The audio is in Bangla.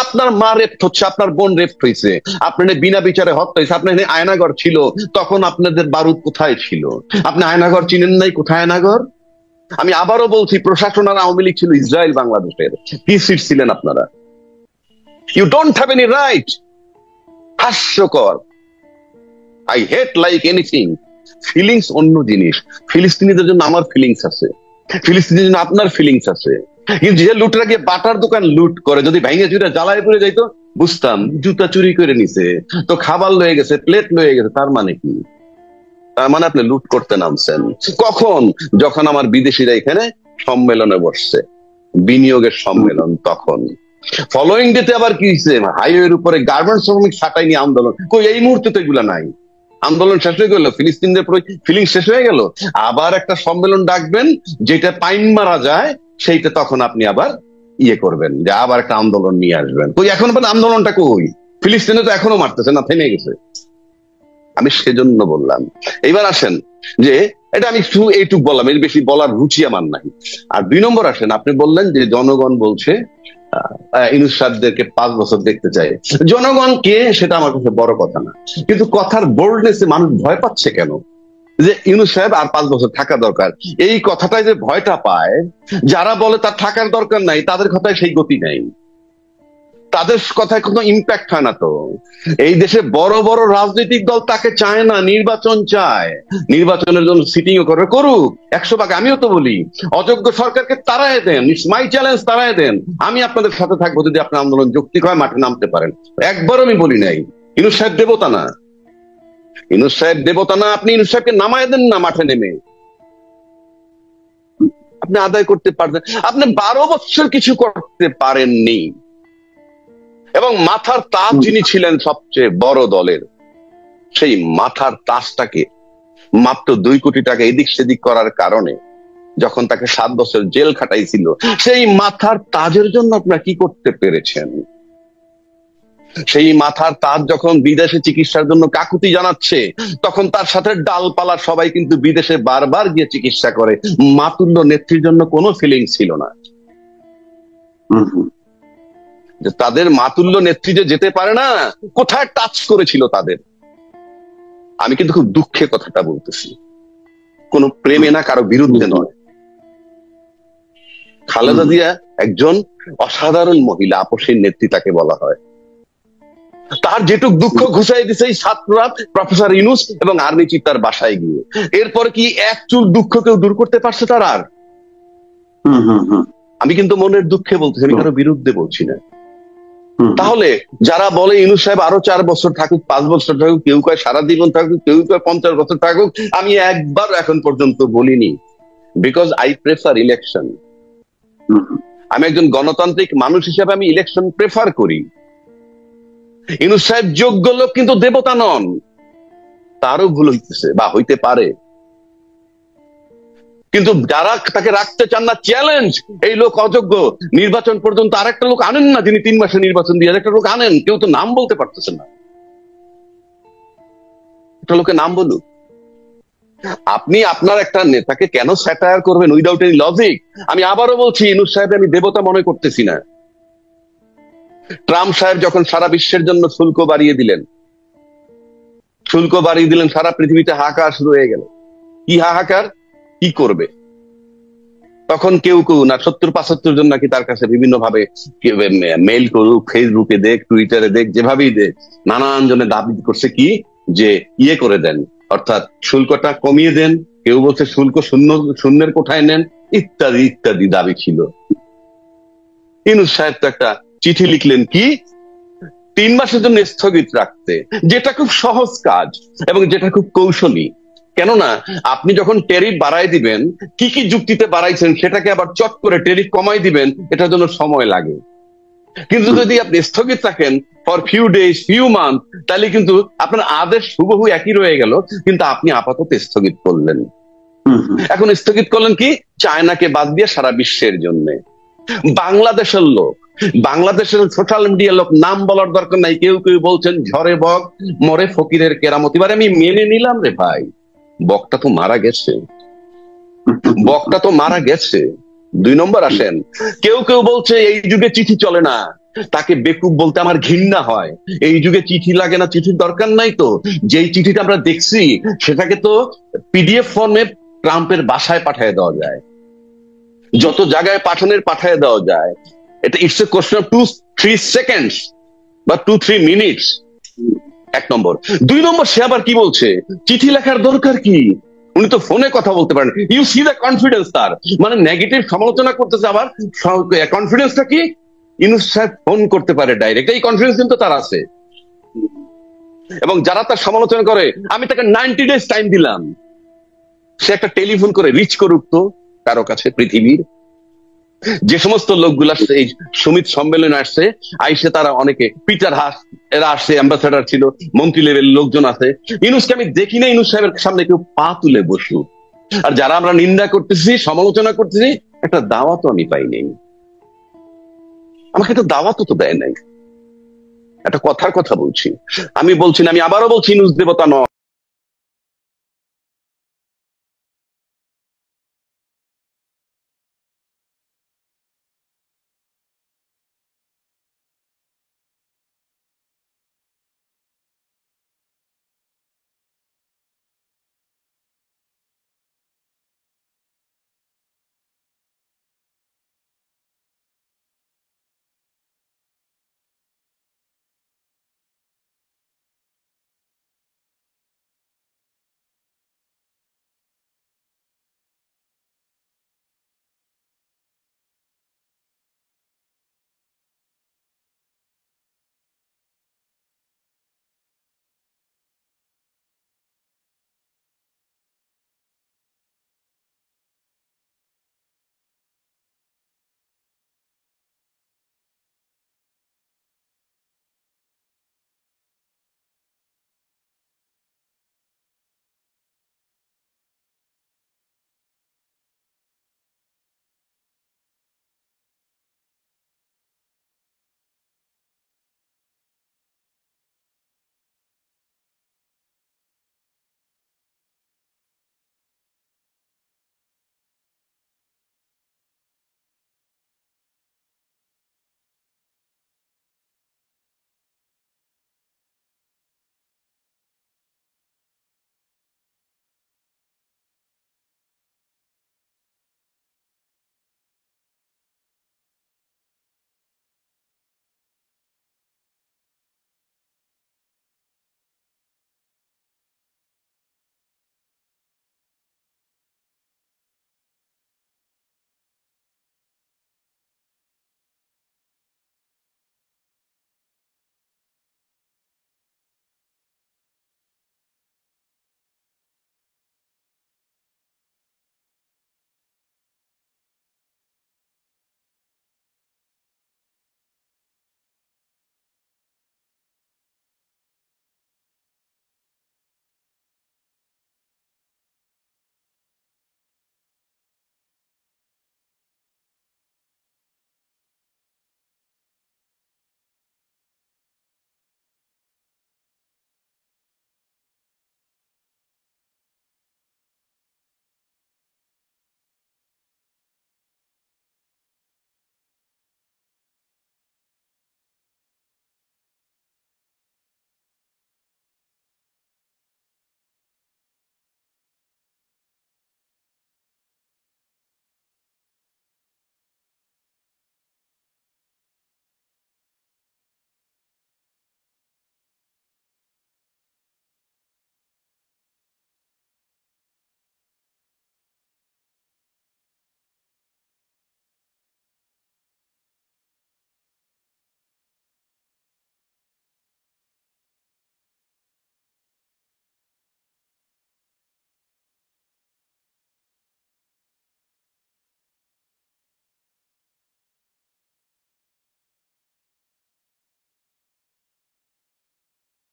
আপনার মা রেপ্ট হচ্ছে, আপনার বোন রেপ্ট হয়েছে, আপনার বিনা বিচারে হত্যা হয়েছে, আপনার আয়নাঘর ছিল, তখন আপনাদের বারুদ কোথায় ছিল? আপনি আয়নাঘর চিনেন নাই? কোথায় আয়নাঘর? আমি আবারও বলছি, প্রশাসন আর আওয়ামী লীগ ছিল ইসরায়েল বাংলাদেশের, কি সিট ছিলেন আপনারা? You don't have any right. হাস্যকর। I hate like anything. Feelings অন্য জিনিস। ফিলিস্তিনিদের জন্য আমার ফিলিংস আছে, ফিলিস্তিনিদের জন্য আপনার ফিলিংস আছে। কিন্তু যে লুটরা গিয়ে বাটার দোকান লুট করে, যদি ভেঙে চুরে জ্বালায় পড়ে যাইতো বুঝতাম, জুতা চুরি করে নিছে তো, খাবার লয়ে গেছে, প্লেট লয়ে গেছে, তার মানে কি? তার মানে আপনি লুট করতে নামছেন কখন? যখন আমার বিদেশিরা এখানে সম্মেলনে বসছে, বিনিয়োগের সম্মেলন, তখন। ফলোইং ডেতে আবার কি হয়েছে? হাইওয়ের উপরে গার্মেন্টস শ্রমিক ছাঁটাই নিয়ে আন্দোলন। কই, এই মুহূর্তে তো এগুলা নাই। আন্দোলন শেষ হয়ে গেল, ফিলিস্তিনদের ফিলিং শেষ হয়ে গেল, আবার একটা সম্মেলন ডাকবেন যেটা পাইন মারা যায়, সেইটা তখন আপনি আবার ইয়ে করবেন, যে আবার একটা আন্দোলন নিয়ে আসবেন। কই, এখন আন্দোলনটা কই? ফিলিস্তিনে তো এখনো মারতেছে না, থেমে গেছে। আমি সেজন্য বললাম। এইবার আসেন যে, এটা আমি শুধু এইটুক বললাম, এর বেশি বলার রুচি আমার নাই। আর 2 নম্বর আসেন, আপনি বললেন যে জনগণ বলছে ইউনূস সাহেবদেরকে 5 বছর দেখতে চাই। জনগণ কে সেটা আমার কাছে বড় কথা না, কিন্তু কথার বোল্ডনেসে মানুষ ভয় পাচ্ছে কেন? যে ইউনূস সাহেব আর 5 বছর থাকা দরকার, এই কথাটাই যে ভয়টা পায়, যারা বলে তার থাকার দরকার নাই, তাদের কথায় সেই গতি নাই, তাদের কথায় কোনো ইম্প্যাক্ট হয় না। তো এই দেশে বড় বড় রাজনৈতিক দল তাকে চায় না, নির্বাচন চায়, নির্বাচনের জন্য সিটিং ও করে, করুক 100 ভাগ। আমিও তো বলি, অযোগ্য সরকারকে তাড়ায় দেন, মাই চ্যালেঞ্জ, তাড়ায় দেন, আমি আপনাদের সাথে থাকবো যদি আপনার আন্দোলন যৌক্তিক হয়, মাঠে নামতে পারেন। একবারও আমি বলি নাই ইউনূস সাহেব দেবতা না, ইউনূস সাহেব দেবতা না। আপনি ইউনূস সাহেবকে নামায় দেন না মাঠে নেমে, আপনি আদায় করতে পারবেন। আপনি 12 বছর কিছু করতে পারেননি, এবং মাথার তাজ যিনি ছিলেন সবচেয়ে বড় দলের, সেই মাথার তাজটাকে মাত্র 2 কোটি টাকা এদিক সেদিক করার কারণে যখন তাকে 7 বছর জেল খাটাইছিল, সেই মাথার তাজের জন্য আপনারা কি করতে পেরেছেন? সেই মাথার তাজ যখন বিদেশে চিকিৎসার জন্য কাকুতি জানাচ্ছে, তখন তার সাথে ডালপালা সবাই কিন্তু বিদেশে বারবার গিয়ে চিকিৎসা করে। মাতুল্য নেত্রীর জন্য কোনো ফিলিং ছিল না। যে তাদের মাতুল্য নেত্রী যে যেতে পারে না, কোথায় টাচ করেছিল তাদের? আমি কিন্তু খুব দুঃখে কথাটা বলতেছি, কোন প্রেমে না, কারো বিরুদ্ধে নয়। খালেদা জিয়া একজন অসাধারণ মহিলা, আপসীর নেত্রী তাকে বলা হয়। তার যেটুক দুঃখ ঘুষাই দিছে এই ছাত্ররা, প্রফেসর ইউনূস এবং আর্মি চিফ তার বাসায় গিয়ে, এরপরে কি এক চুল দুঃখ কেউ দূর করতে পারছে তার আর? আমি কিন্তু মনের দুঃখে বলতেছি, আমি কারো বিরুদ্ধে বলছি না। তাহলে যারা বলে ইউনূস সাহেব আরো 4 বছর থাকুক, 5 বছর থাকুক, কেউ কয় সারা জীবন থাকুক, কেউ কয় 50 বছর থাকুক, আমি একবার এখন পর্যন্ত বলিনি, বিকজ আই প্রেফার ইলেকশন। আমি একজন গণতান্ত্রিক মানুষ হিসেবে আমি ইলেকশন প্রেফার করি। ইউনূস সাহেব যোগ্য লোক, কিন্তু দেবতা নন। তারও ভুল হইতেছে বা হইতে পারে, কিন্তু যারা তাকে রাখতে চান না, চ্যালেঞ্জ, এই লোক অযোগ্য, নির্বাচন পর্যন্ত আরেকটা লোক আনেন না, যিনি 3 মাসে নির্বাচন দিয়ে আরেকটা লোক আনেন, কেউ তো নাম বলতে পারতেছে না, একটা লোকের নাম বলুক। আপনি আপনার একটা নেতাকে কেন স্যাটায়ার করবেন উইদাউট এনি লজিক? আমি আবারও বলছি, ইউনূস সাহেব আমি দেবতা মনে করতেছি না। ট্রাম্প সাহেব যখন সারা বিশ্বের জন্য শুল্ক বাড়িয়ে দিলেন, সারা পৃথিবীতে হাহাকার শুরু হয়ে গেল। কি হাহাকার, কি করবে? তখন কেউ না 70-75 জন নাকি তার কাছে বিভিন্ন ভাবে মেইল করুক, ফেসবুকে দেখ, টুইটারে দেখ, যেভাবেই দেখ, নানান জনে দাবি করছে কি, যে ইয়ে করে দেন, অর্থাৎ শুল্কটা কমিয়ে দেন। কেউ বলছে শুল্ক শূন্যের কোঠায় নেন, ইত্যাদি ইত্যাদি দাবি ছিল। ইউনূস সাহেব তো একটা চিঠি লিখলেন কি, 3 মাসের জন্য স্থগিত রাখতে, যেটা খুব সহজ কাজ এবং যেটা খুব কৌশলী। কেননা আপনি যখন ট্যারিফ বাড়াই দিবেন, কি কি যুক্তিতে বাড়াইছেন সেটাকে আবার চট করে ট্যারিফ কমাই দিবেন, এটার জন্য সময় লাগে। কিন্তু যদি আপনি স্থগিত রাখেন for few days, few month, তাহলে কিন্তু আপনার আদেশ হুবহু একই রয়ে গেল, কিন্তু আপনি আপাতত স্থগিত করলেন। এখন স্থগিত করলেন কি, চায়নাকে বাদ দিয়ে সারা বিশ্বের জন্য। বাংলাদেশের লোক, বাংলাদেশের সোশ্যাল মিডিয়ার লোক, নাম বলার দরকার নাই, কেউ কেউ বলছেন ঝড়ে বক মরে ফকিরের কেরামত। এবারে আমি মেনে নিলাম রে ভাই, বকটা তো মারা গেছে, বকটা তো মারা গেছে। 2 নম্বর আসেন, কেউ কেউ বলছে এই যুগে চিঠি চলে না, তাকে বেকুব বলতে আমার ঘৃণা হয়। এই যুগে চিঠি লাগে না, চিঠির দরকার নাই তো। যেই চিঠিটা আমরা দেখছি সেটাকে তো পিডিএফ ফর্মে ট্রাম্পের বাসায় পাঠিয়ে দেওয়া যায়, যত জায়গায় পাঠিয়ে দেওয়া যায়। এটা it's a question of 2-3 seconds বা 2-3 মিনিটস। এক নম্বর। 2 নম্বর, সে আবার কি বলছে, চিঠি লেখার দরকার কি, উনি তো ফোনে কথা বলতে পারেন। ইউ সি দ্য কনফিডেন্স তার, মানে নেগেটিভ সমালোচনা করতেছে, আবার কনফিডেন্সটা কি, ইউনূস সাহেব ফোন করতে পারে ডাইরেক্ট, এই কনফিডেন্স কিন্তু তার আছে। এবং যারা তার সমালোচনা করে, আমি তাকে 90 ডেজ টাইম দিলাম, সে একটা টেলিফোন করে রিচ করুক তো কারো কাছে পৃথিবীর। যে সমস্ত লোকগুলা এই সমিত সম্মেলনে আসছে, আইসে তারা অনেকে, পিটার হাস এরা আসছে, অ্যাম্বাসেডার ছিল, মন্ত্রী লেভেল লোকজন আছে। ইউনূসকে আমি দেখি না ইউনূস সাহেবের সামনে কেউ পা তুলে বসুক। আর যারা আমরা নিন্দা করতেছি, সমালোচনা করতেছি, একটা দাওয়াতও আমি পাইনি, আমাকে একটা দাওয়াতও তো দেয় নাই। একটা কথার কথা বলছি, আমি বলছি না, আমি আবারও বলছি, ইউনূস দেবতা নয়।